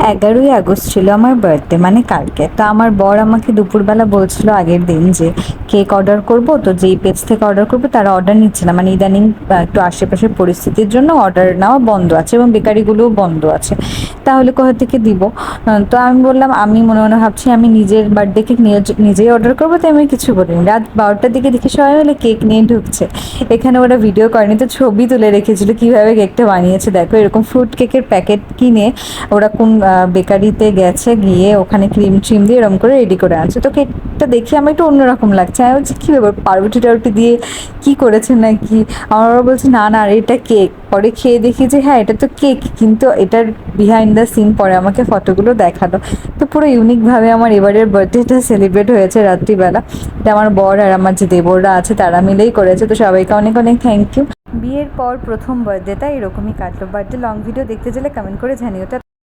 11ই August ছিল আমার birthday, মানে কালকে। তো আমার বর আমাকে দুপুরবেলা বলছিল আগের দিন যে কেক অর্ডার করব, তো যেই পেজ থেকে অর্ডার করবো তারা অর্ডার নিচ্ছে না, মানে ইদানিং একটু আশেপাশের পরিস্থিতির জন্য অর্ডার নেওয়া বন্ধ আছে এবং বেকারিগুলোও বন্ধ আছে, তাহলে কোথা থেকে দিব? তো আমি বললাম আমি মনে মনে ভাবছি আমি নিজের বার্থডে কেক নিজেই অর্ডার করবো, তো আমি কিছু বলিনি। রাত 12টার দিকে দেখি সবাই মিলে কেক নিয়ে ঢুকছে। এখানে ওরা ভিডিও করেনি, তো ছবি তুলে রেখেছিল কিভাবে কেকটা বানিয়েছে। দেখো এরকম ফ্রুট কেকের প্যাকেট কিনে ওরা কোন বেকারিতে গেছে, গিয়ে ওখানে ক্রিম ট্রিম দিয়ে এরকম করে রেডি করে আনছে। তো কেকটা দেখে আমার একটু অন্যরকম লাগছে। আমি বলছি কী ব্যাপার, পাউরুটি টাউরুটি দিয়ে কী করেছে নাকি? আমার বাবা বলছে না না আর এটা কেক। পরে খেয়ে দেখি যে হ্যাঁ এটা তো কেক, কিন্তু এটার বিহাইন্ড দ্য সিন পরে আমাকে ফটোগুলো দেখালো। তো পুরো ইউনিকভাবে আমার এবারের বার্থডেটা সেলিব্রেট হয়েছে রাত্রিবেলা। এটা আমার বর আর আমার যে দেবররা আছে তারা মিলেই করেছে, তো সবাইকে অনেক অনেক থ্যাংক ইউ। বিয়ের পর প্রথম বার্থডেটা এরকমই কাটলো। বার্থডে লং ভিডিও দেখতে চাইলে কমেন্ট করে জানিও।